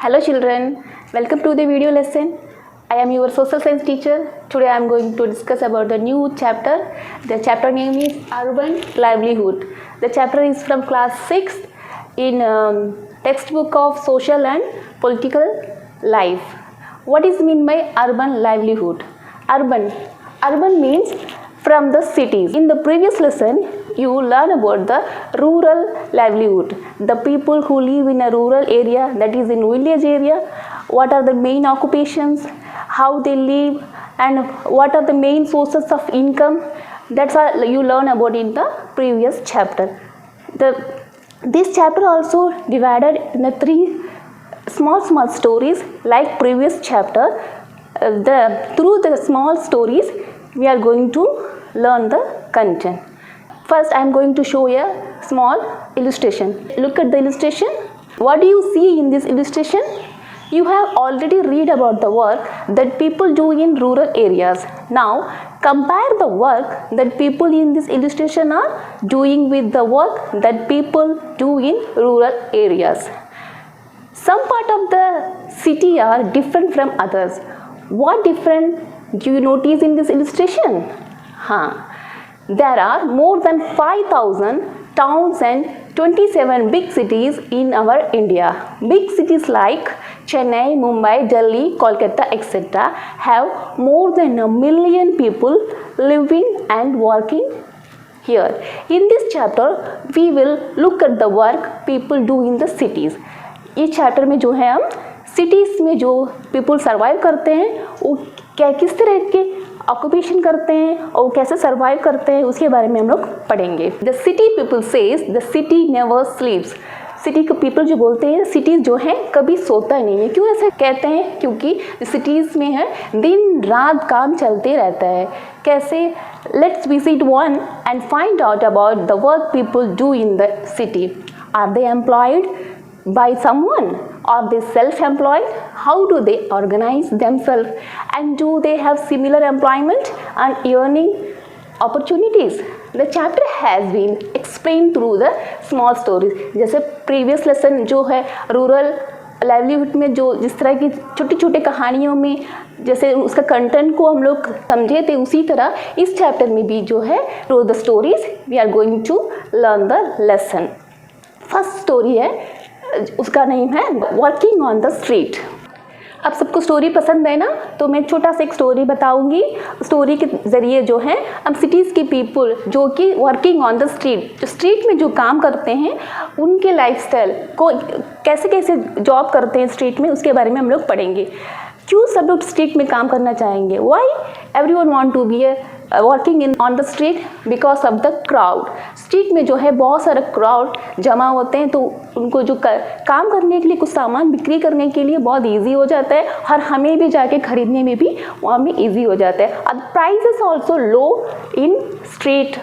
Hello children, welcome to the video lesson. I am your social science teacher. Today I am going to discuss about the new chapter. The chapter name is Urban Livelihood. The chapter is from class 6 in textbook of social and political life. What is mean by urban livelihood? Urban means from the cities. In the previous lesson, you learn about the rural livelihood. The people who live in a rural area, that is in village area, what are the main occupations, how they live, and what are the main sources of income. That's all you learn about in the previous chapter. This chapter also divided in the 3 small stories like previous chapter. Through the small stories, we are going to learn the content. First, I am going to show a small illustration. Look at the illustration. What do you see in this illustration? You have already read about the work that people do in rural areas. Now, compare the work that people in this illustration are doing with the work that people do in rural areas. Some part of the city are different from others. What different do you notice in this illustration? There are more than 5,000 towns and 27 big cities in our India. Big cities like Chennai, Mumbai, Delhi, Kolkata, etc. have more than 1 million people living and working here. In this chapter, we will look at the work people do in the cities. इस chapter में जो है हम cities में जो people survive करते हैं वो किस तरह के ऑक्यूपेशन करते हैं और वो कैसे सर्वाइव करते हैं उसके बारे में हम लोग पढ़ेंगे. The city people says the city never स्लीप्स. City के पीपल जो बोलते हैं सिटीज़ जो है कभी सोता नहीं है. क्यों ऐसे कहते हैं? क्योंकि सिटीज़ में है दिन रात काम चलते रहता है. कैसे? Let's visit one and find out about the work people do in the city. Are they employed by someone? Are they self-employed? How do they organize themselves? And do they have similar employment and earning opportunities? The chapter has been explained through the small stories. जैसे previous lesson जो है rural livelihood में जो जिस तरह की छोटी छोटी कहानियों में जैसे उसका कंटेंट को हम लोग समझे थे उसी तरह इस चैप्टर में भी जो है through the stories we are going to learn the lesson. First story है, उसका नेम है वर्किंग ऑन द स्ट्रीट. अब सबको स्टोरी पसंद है ना, तो मैं छोटा सा एक स्टोरी बताऊंगी. स्टोरी के ज़रिए जो है हम सिटीज़ के पीपल जो कि वर्किंग ऑन द स्ट्रीट, जो स्ट्रीट में जो काम करते हैं उनके लाइफस्टाइल को कैसे कैसे जॉब करते हैं स्ट्रीट में उसके बारे में हम लोग पढ़ेंगे. क्यों सब लोग स्ट्रीट में काम करना चाहेंगे? Why everyone want to be working in on the street? Because of the crowd. Street में जो है बहुत सारे क्राउड जमा होते हैं तो उनको जो काम करने के लिए कुछ सामान बिक्री करने के लिए बहुत इजी हो जाता है और हमें भी जाके खरीदने में भी वहाँ में इजी हो जाता है. और प्राइसेस ऑल्सो लो इन स्ट्रीट.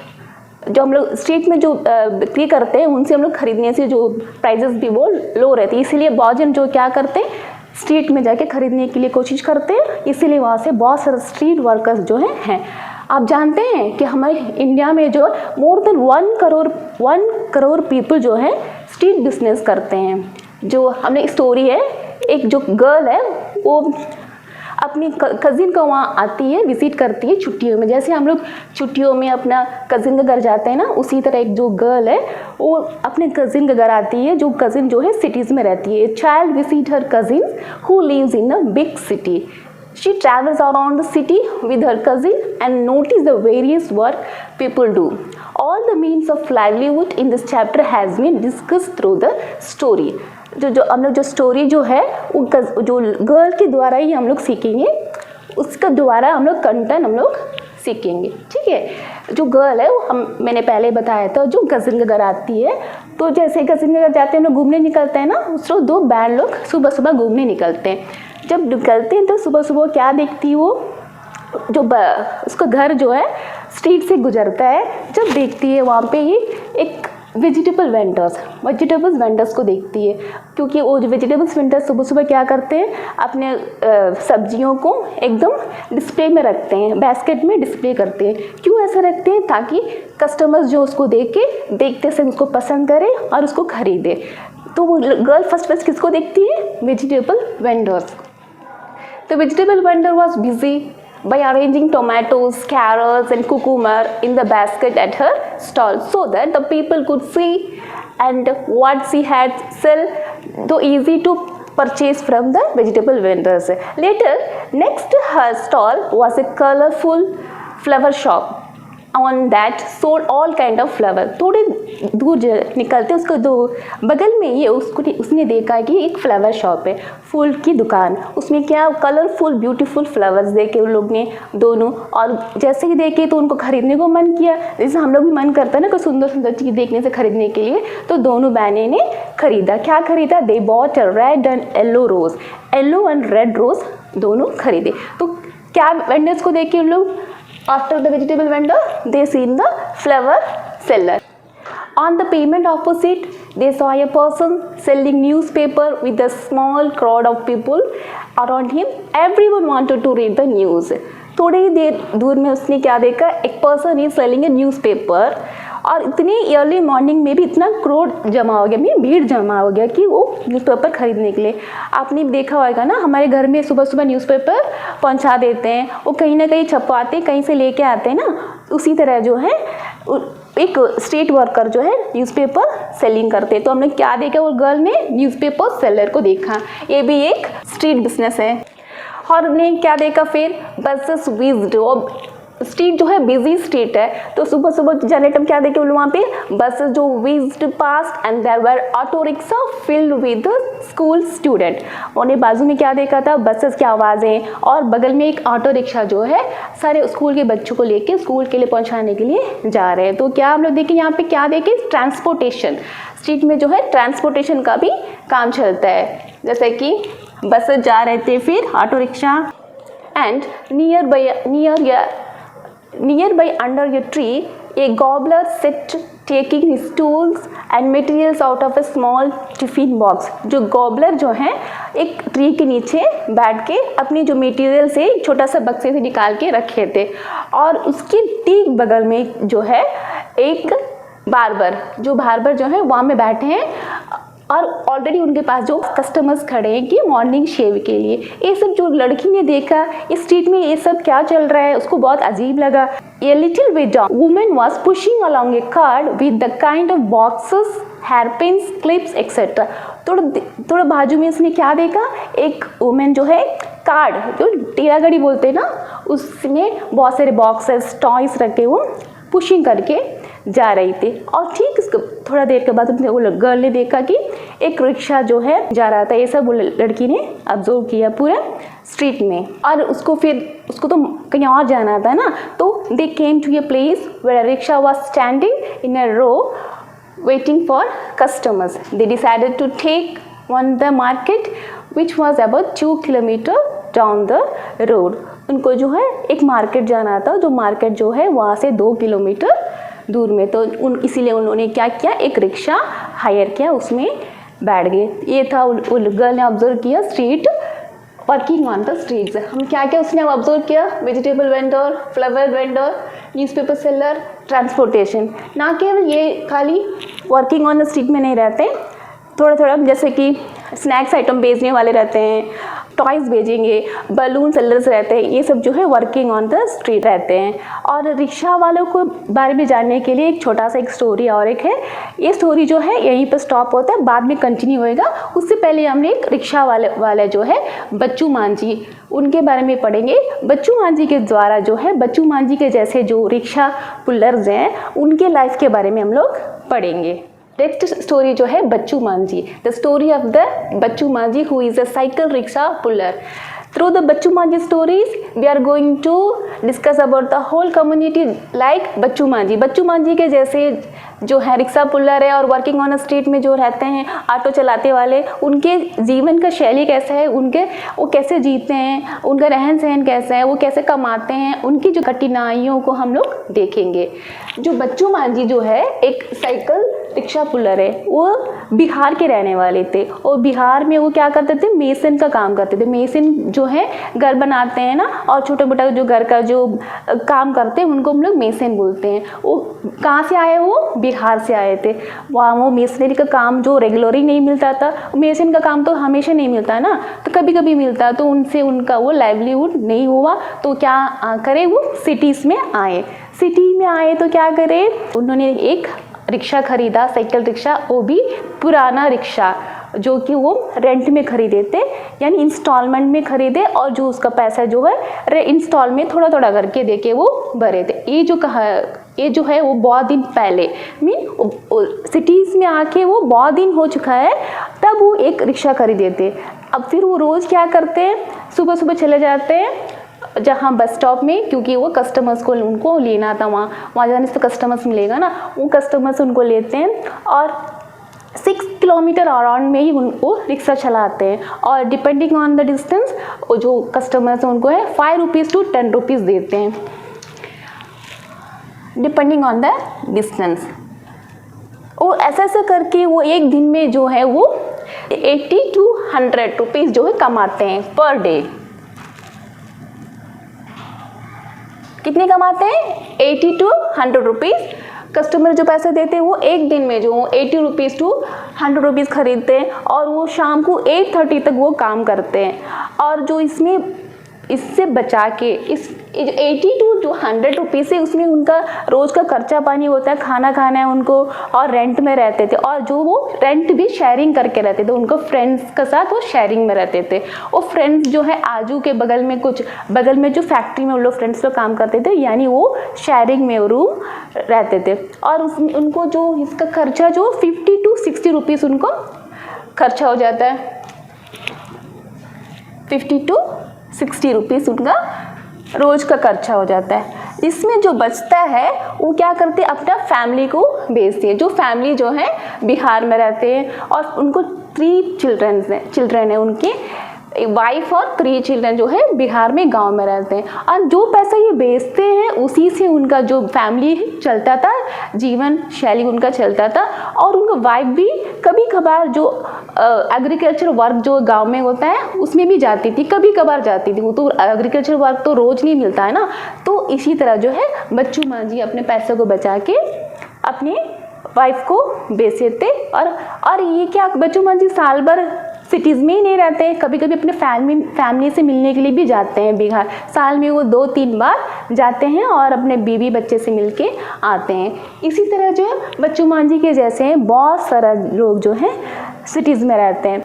जो हम लोग स्ट्रीट में जो बिक्री करते हैं उनसे हम लोग खरीदने से जो प्राइसेस भी वो लो रहती है. इसीलिए बहुत जन जो क्या करते हैं स्ट्रीट में जाके खरीदने के लिए कोशिश करते हैं. इसीलिए वहाँ से बहुत सारे स्ट्रीट वर्कर्स जो हैं. आप जानते हैं कि हमारे इंडिया में जो मोर देन 1 करोड़ पीपल जो है स्ट्रीट बिजनेस करते हैं. जो हमने स्टोरी है, एक जो गर्ल है वो अपनी कज़िन को वहाँ आती है, विज़िट करती है छुट्टियों में. जैसे हम लोग छुट्टियों में अपना कज़िन के घर जाते हैं ना, उसी तरह एक जो गर्ल है वो अपने कज़िन के घर आती है जो कज़िन जो है सिटीज़ में रहती है. Child visit her cousin who lives in a big city. She travels around the city with her cousin and notices the various work people do. All the means of livelihood in this chapter has been discussed through the story. जो हम लोग जो story जो है वो जो girl के द्वारा ही हम लोग सीखेंगे, उसका द्वारा हम लोग कंटेंट हम लोग सीखेंगे. ठीक है. जो गर्ल है वो मैंने पहले बताया था जो कज़िन के घर आती है. तो जैसे कज़िन के घर जाते हैं लोग घूमने निकलते हैं ना, उस रोज 2 बैंड लोग सुबह सुबह घूमने निकलते हैं. जब निकलते हैं तो सुबह सुबह क्या देखती है वो जो उसका घर जो है स्ट्रीट से गुजरता है. जब देखती है वहाँ पे ही एक वेजिटेबल्स वेंडर्स को देखती है. क्योंकि वो जो वेजिटेबल्स वेंडर्स सुबह सुबह क्या करते हैं अपने सब्जियों को एकदम डिस्प्ले में रखते हैं, बास्केट में डिस्प्ले करते हैं. क्यों ऐसा रखते हैं? ताकि कस्टमर्स जो उसको देखते से उसको पसंद करें और उसको खरीदे. तो वो गर्ल फर्स्ट किसको देखती है? Vegetable vendors. The vegetable vendor was busy by arranging tomatoes, carrots and cucumber in the basket at her stall so that the people could see and what she had sell, though easy to purchase from the vegetable vendors. Later, next to her stall was a colorful flower shop on that sold all kind of flower. थोड़े दूर निकलते उसको दो बगल में ये उसने देखा कि एक फ्लावर शॉप है, फूल की दुकान, उसमें क्या कलरफुल ब्यूटीफुल फ्लावर्स देखे उन लोग ने दोनों, और जैसे ही देखे तो उनको खरीदने को मन किया, जैसे हम लोग भी मन करता है ना कोई सुंदर सुंदर चीज़ देखने से खरीदने के लिए, तो दोनों बहनें ने खरीदा। क्या खरीदा? They bought a red and yellow rose, yellow and red rose दोनों खरीदे। तो क्या वेंडर्स को देख के उन लोग, after the vegetable vendor they seen the flower seller. On the pavement opposite they saw a person selling newspaper with a small crowd of people around him. Everyone wanted to read the news. थोड़ी ही देर दूर में उसने क्या देखा? एक person is selling A newspaper, और इतनी early morning में भी इतना क्राउड जमा हो गया, भीड़ जमा हो गया कि वो न्यूज़पेपर खरीदने के लिए। आपने देखा होगा ना, हमारे घर में सुबह सुबह न्यूज़पेपर पहुंचा देते हैं, वो कहीं ना कहीं छपवाते, कहीं से लेके आते हैं ना, उसी तरह जो है एक स्ट्रीट वर्कर जो है न्यूज़पेपर सेलिंग करते। तो हमने क्या देखा? वो गर्ल ने न्यूज़पेपर सेलर को देखा, ये भी एक स्ट्रीट बिजनेस है। और ने क्या देखा फिर? बसेस विज्ड, स्ट्रीट जो है बिजी स्ट्रीट है, तो सुबह सुबह जाने टाइम क्या देखे वहाँ पे? बसेस जो whizzed past and there were auto rickshaw filled with school student. उन्हें बाजू में क्या देखा था? बसेस की आवाज़ें, और बगल में एक ऑटो रिक्शा जो है सारे स्कूल के बच्चों को लेके स्कूल के लिए पहुँचाने के लिए जा रहे हैं। तो क्या हम लोग देखें यहाँ पे? क्या देखें? ट्रांसपोर्टेशन, स्ट्रीट में जो है ट्रांसपोर्टेशन का भी काम चलता है, जैसे कि बसेस जा रहे थे, फिर auto rickshaw, and nearby under a tree a cobbler sit taking his tools and materials out of a small tiffin box. जो गॉबलर जो है एक ट्री के नीचे बैठ के अपनी जो मटेरियल से छोटा सा बक्से से निकाल के रखे थे, और उसके ठीक बगल में जो है एक बार्बर जो है वहाँ में बैठे हैं, और ऑलरेडी उनके पास जो कस्टमर्स खड़े हैं कि मॉर्निंग शेव के लिए। ये सब जो लड़की ने देखा इस स्ट्रीट में ये सब क्या चल रहा है, उसको बहुत अजीब लगा। A little way down, woman was pushing along a cart with the kind of boxes, hairpins, clips, etc. थोड़ा बाजू में उसने क्या देखा? एक वुमेन जो है कार्ड, जो टेरा गाड़ी बोलते हैं ना, उसमें बहुत सारे बॉक्सेस टॉयस रखे वो पुशिंग करके जा रही थी। और ठीक इसको थोड़ा देर के बाद वो गर्ल ने देखा कि एक रिक्शा जो है जा रहा था। ये सब वो लड़की ने ऑब्जर्व किया पूरा स्ट्रीट में, और उसको तो कहीं और जाना था ना, तो they came to a place where rickshaw was standing in a row waiting for customers. They decided to take one the market which was about 2 kilometre down the road. उनको जो है एक मार्केट जाना था, जो मार्केट जो है वहाँ से 2 किलोमीटर दूर में। तो इसीलिए उन्होंने क्या किया? एक रिक्शा हायर किया, उसमें बैठ गए। ये था गर्ल ने ऑब्जर्व किया street working on the streets. हम क्या क्या उसने ऑब्जर्व किया? Vegetable vendor, flower vendor, newspaper seller, transportation. ना केवल ये खाली वर्किंग ऑन द स्ट्रीट में नहीं रहते, थोड़ा थोड़ा जैसे कि स्नैक्स आइटम बेचने वाले रहते हैं, टॉयज़ बेचेंगे, बलून सेलर्स रहते हैं, ये सब जो है वर्किंग ऑन द स्ट्रीट रहते हैं। और रिक्शा वालों को बारे में जानने के लिए एक छोटा सा एक स्टोरी और एक है। ये स्टोरी जो है यहीं पर स्टॉप होता है, बाद में कंटिन्यू होएगा। उससे पहले हमने एक रिक्शा वाले जो है बच्चू मांझी, उनके बारे में पढ़ेंगे। बच्चू मांझी के द्वारा जो है, बच्चू मांझी के जैसे जो रिक्शा पुलर्स हैं उनके लाइफ के बारे में हम लोग पढ़ेंगे। नेक्स्ट स्टोरी जो है Bachchu Manjhi, the story of the Bachchu Manjhi who is a cycle rickshaw puller. Through the Bachchu Manjhi stories, we are going to discuss about the whole community like Bachchu Manjhi. बच्चू मांझी के जैसे जो है रिक्शा पुलर है और working on street में जो रहते हैं ऑटो चलाते वाले, उनके जीवन का शैली कैसा है, वो कैसे जीते हैं, उनका रहन सहन कैसा है, वो कैसे कमाते हैं, उनकी जो कठिनाइयों को हम लोग देखेंगे। जो बच्चू मांझी जो है एक साइकिल रिक्शा पुलर है, वो बिहार के रहने वाले थे, और बिहार में वो क्या करते थे? मेसन का काम करते थे। मेसन जो है घर बनाते हैं ना, और छोटा मोटा जो घर का जो काम करते हैं उनको हम लोग मेसन बोलते हैं। वो कहाँ से आए? वो बिहार से आए थे। वहाँ वो मेसनरी का काम जो रेगुलरली नहीं मिलता था, मेसन का काम तो हमेशा नहीं मिलता है ना, तो कभी कभी मिलता, तो उनसे उनका वो लाइवलीहुड नहीं हुआ, तो क्या करे, वो सिटीज़ में आए। सिटी में आए तो क्या करे, उन्होंने एक रिक्शा खरीदा, साइकिल रिक्शा, वो भी पुराना रिक्शा जो कि वो रेंट में खरीदे थे, यानी इंस्टॉलमेंट में खरीदे, और जो उसका पैसा जो है इंस्टॉल में थोड़ा थोड़ा करके दे के वो भरे थे। ये जो है वो बहुत दिन पहले, सिटीज़ में आके वो बहुत दिन हो चुका है, तब वो एक रिक्शा खरीदे थे। अब फिर वो रोज़ क्या करते हैं, सुबह सुबह चले जाते हैं जहाँ बस स्टॉप में, क्योंकि वो कस्टमर्स को उनको लेना था, वहाँ जाने से तो कस्टमर्स मिलेगा ना, वो कस्टमर्स उनको लेते हैं और 6 किलोमीटर अराउंड में ही उनको रिक्शा चलाते हैं, और डिपेंडिंग ऑन द डिस्टेंस वो जो कस्टमर्स हैं उनको है 5 रुपीज़ to 10 रुपीज़ देते हैं, डिपेंडिंग ऑन द डिस्टेंस। वो ऐसा करके वो एक दिन में जो है वो 80 to 100 रुपीज़ जो है कमाते हैं पर डे। कितने कमाते हैं? 80 to 100 रुपीज़। कस्टमर जो पैसे देते हैं वो एक दिन में जो 80 रुपीज़ to 100 रुपीज़ खरीदते हैं, और वो शाम को 8:30 तक वो काम करते हैं। और जो इससे बचा के इस 80 to 100 रुपीज़ से उसमें उनका रोज़ का खर्चा पानी होता है, खाना खाना है उनको, और रेंट में रहते थे, और जो वो रेंट भी शेयरिंग करके रहते थे, उनको फ्रेंड्स के साथ वो शेयरिंग में रहते थे। वो फ्रेंड्स जो है आजू के बगल में जो फैक्ट्री में वो लोग फ्रेंड्स लोग काम करते थे, यानी वो शेयरिंग में रूम रहते थे, और उनको जो इसका खर्चा जो 50 to 60 रुपीज़ उनको खर्चा हो जाता है। 50 to 60 रुपीज़ उनका रोज़ का खर्चा हो जाता है। इसमें जो बचता है वो क्या करते हैं, अपना फैमिली को भेजते हैं। जो फैमिली जो है बिहार में रहते हैं, और उनको 3 चिल्ड्रन है उनके, वाइफ और 3 चिल्ड्रन जो है बिहार में गांव में रहते हैं, और जो पैसा ये बेचते हैं उसी से उनका जो फैमिली चलता था, जीवन शैली उनका चलता था। और उनका वाइफ भी कभी कभार जो एग्रीकल्चर वर्क जो गांव में होता है उसमें भी जाती थी, कभी कभार जाती थी, वो तो एग्रीकल्चर वर्क तो रोज़ नहीं मिलता है ना। तो इसी तरह जो है बच्चू माँ जी अपने पैसे को बचा के अपने वाइफ को बेचते थे। और ये क्या, बच्चू माँ जी साल भर सिटीज़ में ही नहीं रहते, कभी कभी अपने फैमिली से मिलने के लिए भी जाते हैं बिहार। साल में वो 2-3 बार जाते हैं और अपने बीवी बच्चे से मिल के आते हैं। इसी तरह जो है बच्चू माँ जी के जैसे बहुत सारा लोग जो हैं सिटीज़ में रहते हैं।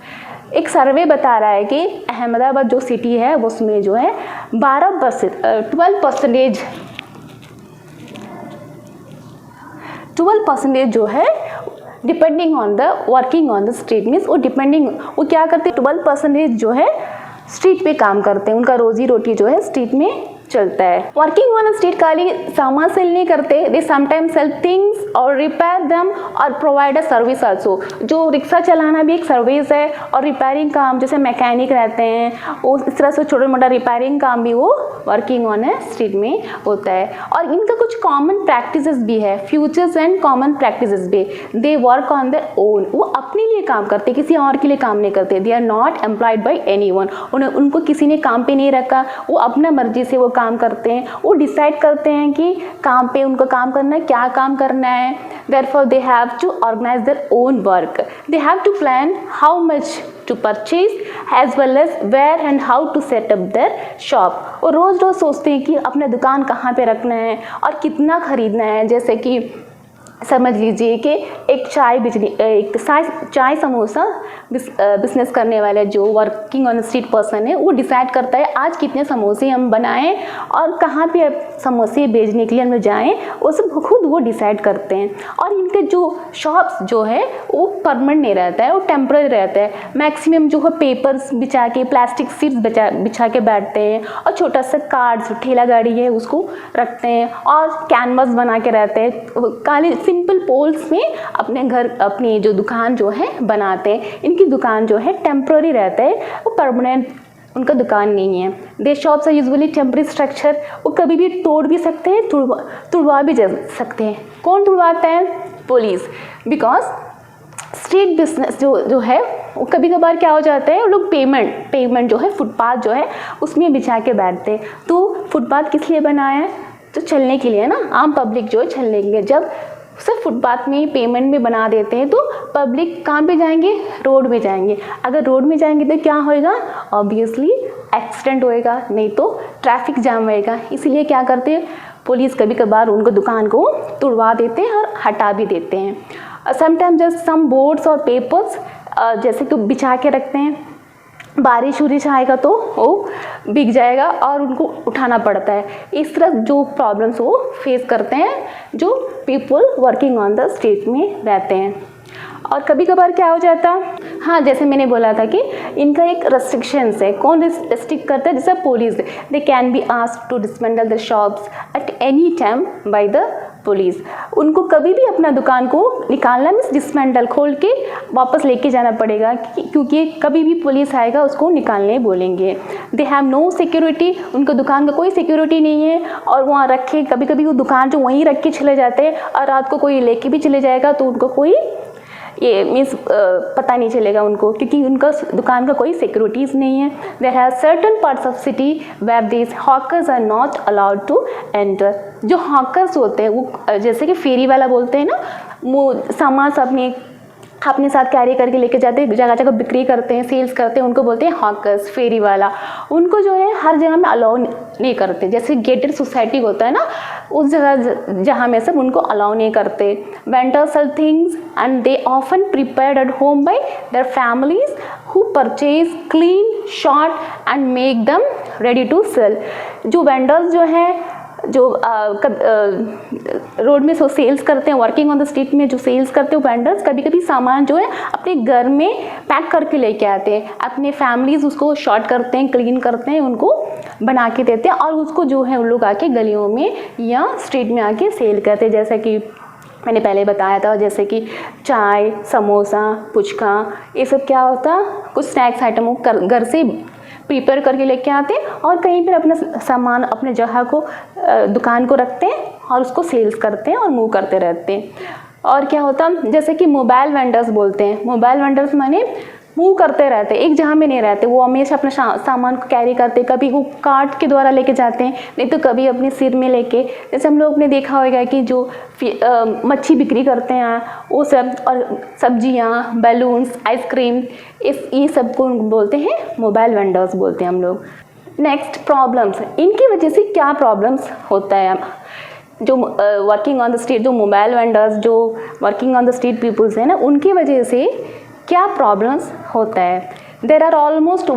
एक सर्वे बता रहा है कि अहमदाबाद जो सिटी है उसमें जो है 12% जो है depending on the working on the street, means वो क्या करते हैं, 12% जो है स्ट्रीट पे काम करते हैं, उनका रोजी रोटी जो है स्ट्रीट में चलता है। वर्किंग ऑन स्ट्रीट खाली सामान सेल नहीं करते, दे समटाइम्स सेल थिंग्स और रिपेयर देम और प्रोवाइड अ सर्विस आल्सो। जो रिक्शा चलाना भी एक सर्विस है, और रिपेयरिंग काम जैसे मैकेनिक रहते हैं वो इस तरह से छोटा मोटा रिपेयरिंग काम भी वो वर्किंग ऑन ए स्ट्रीट में होता है। और इनका कुछ कॉमन प्रैक्टिसेस भी है, फ्यूचर्स एंड कॉमन प्रैक्टिसेस भी। They work on their own, वो अपने लिए काम करते, किसी और के लिए काम नहीं करते। They are not employed by anyone, उनको किसी ने काम पे नहीं रखा, वो अपना मर्जी से वो काम करते हैं। वो डिसाइड करते हैं कि काम पे उनको काम करना है, क्या काम करना है। Therefore they have to organize their own work. They have to plan how much to purchase as well as where and how to set up their shop. और रोज़ रोज़ सोचते हैं कि अपना दुकान कहाँ पे रखना है और कितना खरीदना है। जैसे कि समझ लीजिए कि एक चाय समोसा बिजनेस करने वाले जो वर्किंग ऑन स्ट्रीट पर्सन है, वो डिसाइड करता है आज कितने समोसे हम बनाएं और कहाँ पे समोसे बेचने के लिए हम जाएं, वो सब खुद वो डिसाइड करते हैं। और इनके जो शॉप्स जो है वो परमानेंट नहीं रहता है, वो टेम्पररी रहता है। मैक्सिमम जो है पेपर्स बिछा के, प्लास्टिक सीट्स बिछा के बैठते हैं, और छोटा सा कार्ड्स ठेला गाड़ी है उसको रखते हैं, और कैनवस बना के रहते हैं। काले सिंपल पोल्स में अपनी जो दुकान जो है बनाते हैं। इनकी दुकान जो है टेम्पररी रहता है, वो परमानेंट उनका दुकान नहीं है। They shops are usually temporary structure, वो कभी भी तोड़ भी सकते हैं, तुड़वा भी जा सकते हैं। कौन तुड़वाता है? पुलिस। बिकॉज स्ट्रीट बिजनेस जो है वो कभी कभार क्या हो जाता है, वो लोग पेमेंट जो है फुटपाथ जो है उसमें बिछा के बैठते हैं। तो फुटपाथ किस लिए बनाया है? तो चलने के लिए ना, आम पब्लिक जो है चलने के लिए। जब सिर्फ फुटपाथ में ही पेमेंट में बना देते हैं, तो पब्लिक कहाँ पे जाएंगे, रोड में जाएंगे। अगर रोड में जाएंगे तो क्या होएगा, ऑब्वियसली एक्सीडेंट होएगा, नहीं तो ट्रैफिक जाम होएगा। इसीलिए क्या करते हैं, पुलिस कभी कभार उनको दुकान को तुड़वा देते हैं और हटा भी देते हैं। समटाइम जस्ट सम बोर्ड्स और पेपर्स जैसे कि बिछा के रखते हैं, बारिश उरिश आएगा तो वो भीग जाएगा और उनको उठाना पड़ता है। इस तरह जो प्रॉब्लम्स वो फेस करते हैं जो people working on the street में रहते हैं। और कभी कभार क्या हो जाता, हाँ जैसे मैंने बोला था कि इनका एक रेस्ट्रिक्शंस है। कौन रेस्ट्रिक्ट करता है, जैसे police, they can be asked to dismantle the shops at any time by the police. उनको कभी भी अपना दुकान को निकालना मीन्स डिसमेंटल खोल के वापस लेके जाना पड़ेगा, क्योंकि कभी भी पुलिस आएगा उसको निकालने बोलेंगे। दे हैव नो सिक्योरिटी, उनको दुकान का कोई सिक्योरिटी नहीं है और वहाँ रखे, कभी कभी वो दुकान जो वहीं रख के चले जाते हैं और रात को कोई लेके भी चले जाएगा तो उनको कोई ये मीन्स पता नहीं चलेगा उनको, क्योंकि उनका दुकान का कोई सिक्योरिटीज़ नहीं है। There have certain parts of city where these hawkers are not allowed to enter. जो हॉकर्स होते हैं वो जैसे कि फेरी वाला बोलते हैं ना, वो सामान अपने साथ कैरी करके लेके जाते हैं, जगह जगह बिक्री करते हैं, सेल्स करते हैं, उनको बोलते हैं हॉकर्स, फेरी वाला। उनको जो है हर जगह में अलाउ नहीं करते, जैसे गेटेड सोसाइटी होता है ना, उस जगह जहाँ में सब उनको अलाउ नहीं करते। Vendors sell things and they often prepared at home by their families who purchase clean sort and make them ready to sell. जो वेंडर्स जो हैं जो रोड में सो सेल्स करते हैं, वर्किंग ऑन द स्ट्रीट में जो सेल्स करते हैं वेंडर्स, कभी कभी सामान जो है अपने घर में पैक करके लेके आते हैं, अपने फैमिलीज उसको शॉर्ट करते हैं, क्लीन करते हैं, उनको बना के देते हैं और उसको जो है उन लोग आके गलियों में या स्ट्रीट में आके सेल करते हैं। जैसे कि मैंने पहले बताया था, जैसे कि चाय, समोसा, पुचका, ये सब क्या होता, कुछ स्नैक्स आइटम घर से प्रिपेयर करके लेके आते हैं और कहीं पर अपना सामान अपने जगह को दुकान को रखते हैं और उसको सेल्स करते हैं और मूव करते रहते हैं। और क्या होता, जैसे कि मोबाइल वेंडर्स बोलते हैं, मोबाइल वेंडर्स माने मूव करते रहते हैं, एक जगह में नहीं रहते, वो हमेशा अपना सामान को कैरी करते हैं, कभी वो कार्ट के द्वारा लेके जाते हैं, नहीं तो कभी अपने सिर में लेके। जैसे हम लोग ने देखा होगा कि जो मच्छी बिक्री करते हैं वो सब, और सब्जियां, बैलून्स, आइसक्रीम, ये सब को बोलते हैं मोबाइल वेंडर्स बोलते हैं हम लोग। नेक्स्ट प्रॉब्लम्स, इनकी वजह से क्या प्रॉब्लम्स होता है, जो वर्किंग ऑन द स्ट्रीट, जो मोबाइल वेंडर्स, जो working on the street peoples हैं ना, उनकी वजह से क्या प्रॉब्लम्स होता है। देर आर ऑलमोस्ट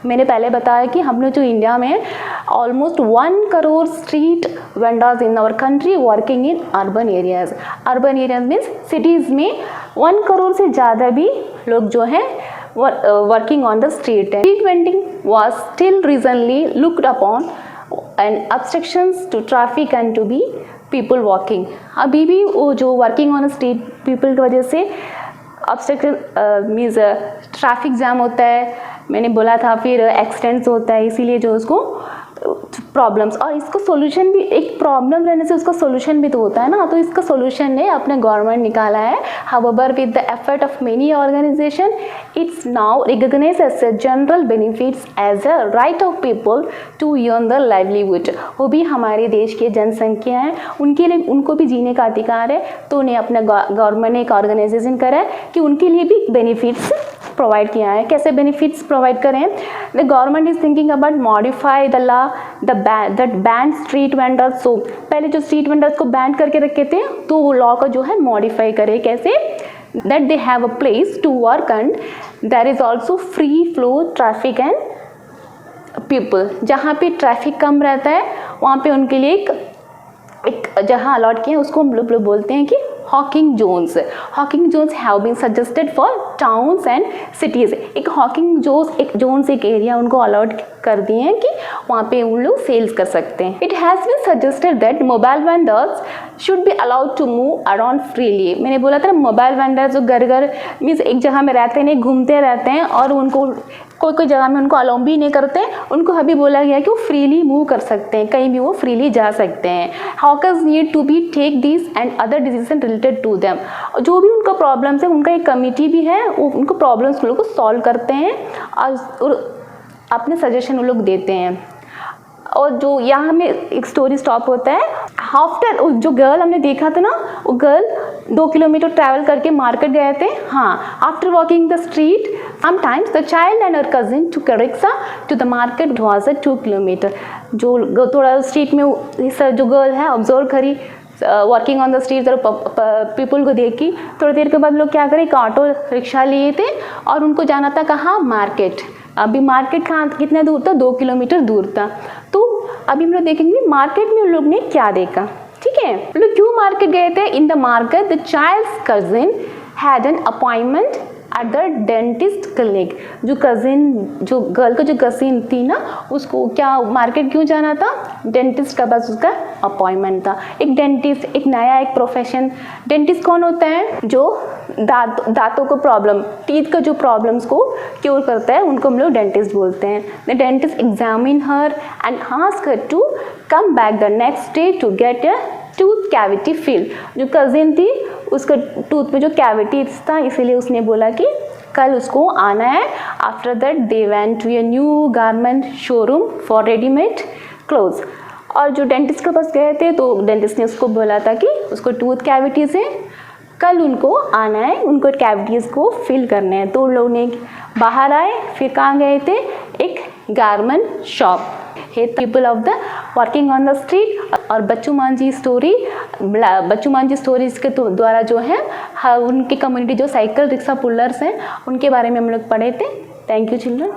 मैंने पहले बताया कि हमने जो इंडिया में almost 1 crore street vendors in our country working in urban areas. Urban areas means cities में 1 करोड़ से ज़्यादा भी लोग जो हैं वर्किंग ऑन द स्ट्रीट है। Street vending was still regionally looked upon and obstructions to traffic and to be people walking. अभी भी वो जो वर्किंग ऑन स्ट्रीट पीपल की वजह से ऑब्स्ट्रक्शन मीन्स ट्रैफिक जाम होता है, मैंने बोला था, फिर एक्सीडेंट्स होता है, इसीलिए जो उसको प्रॉब्लम्स। और इसको सोल्यूशन भी, एक प्रॉब्लम रहने से उसका सोल्यूशन भी तो होता है ना, तो इसका सोल्यूशन ने अपने गवर्नमेंट निकाला है। However with the effort of many organization it's now recognised as a general benefits as a right of people to earn the livelihood. वो भी हमारे देश के जनसंख्या हैं, उनके लिए, उनको भी जीने का अधिकार है, तो उन्हें अपना गवर्नमेंट ने एक ऑर्गेनाइजेशन करा है कि उनके लिए भी बेनिफिट्स प्रोवाइड किया है। कैसे बेनिफिट्स प्रोवाइड करें, the government is thinking about modify the law that ban street vendors. So पहले जो स्ट्रीट वेंडर्स को बैन करके रखे थे, तो वो लॉ को जो है मॉडिफाई करे। कैसे, that they have a place to work and there is also free flow traffic and people. जहाँ पे ट्रैफिक कम रहता है वहाँ पे उनके लिए एक जहाँ अलॉट किया है, उसको हम लोग बोलते हैं कि hawking zones. Hawking zones have been suggested for towns and cities. एक हॉकिंग जोन्स एक एरिया उनको अलॉट कर दिए हैं कि वहाँ पे उन लोग सेल्स कर सकते हैं। It has been suggested that mobile vendors should be allowed to move around freely. मैंने बोला था मोबाइल वेंडर्स जो घर मीन्स एक जगह में रहते नहीं, घूमते रहते हैं और उनको कोई जगह में उनको अलाउ भी नहीं करते, उनको अभी बोला गया कि वो फ्रीली मूव कर सकते हैं, कहीं भी वो फ्रीली जा सकते हैं। Hawkers need to be take this and other decision related to them. जो भी उनका प्रॉब्लम्स है, उनका एक कमिटी भी है, वो उनको प्रॉब्लम्स को सॉल्व करते हैं और अपने सजेशन वो लोग देते हैं। और जो यहाँ में एक स्टोरी स्टॉप होता है, आफ्टर जो गर्ल हमने देखा था ना, वो गर्ल 2 किलोमीटर ट्रैवल करके मार्केट गए थे। हाँ, after walking the street sometimes the child and her cousin to rickshaw to the market was 2 kilometre. जो थोड़ा स्ट्रीट में जो गर्ल है ऑब्जर्व करी working on the street, people को देखी। थोड़ी देर के बाद लोग क्या करें, एक ऑटो रिक्शा लिए थे और उनको जाना था कहाँ, मार्केट। अभी मार्केट कहाँ कितना दूर था, 2 किलोमीटर दूर था। तो अभी हम लोग देखेंगे मार्केट में उन लोग ने क्या देखा। ठीक है, लोग क्यों मार्केट गए थे। In the market the child's cousin had an appointment at the dentist clinic. जो कजिन, जो गर्ल का जो कजिन थी ना, उसको क्या मार्केट क्यों जाना था, डेंटिस्ट का पास उसका अपॉइंटमेंट था। एक डेंटिस्ट एक नया एक प्रोफेशन। डेंटिस्ट कौन होता है, जो दांतों को प्रॉब्लम, टीथ का जो प्रॉब्लम्स को क्योर करता है, उनको हम लोग डेंटिस्ट बोलते हैं। The dentist examine her and ask her to come back the next day to get a tooth cavity fill. जो कजिन थी उसका टूथ में जो कैविटीज था, इसीलिए उसने बोला कि कल उसको आना है। After that they went to a new garment showroom for readymade clothes. और जो डेंटिस्ट के पास गए थे तो डेंटिस्ट ने उसको बोला था कि उसको टूथ कैविटीज है, कल उनको आना है, उनको कैविटीज़ को फिल करने हैं। तो उन लोगों ने बाहर आए, फिर कहाँ गए थे, एक गारमेंट शॉप है। People of the working on the street. और बच्चू मान जी स्टोरीज के द्वारा जो है उनकी कम्युनिटी जो साइकिल रिक्शा पुलर्स हैं उनके बारे में हम लोग पढ़े थे। Thank you children.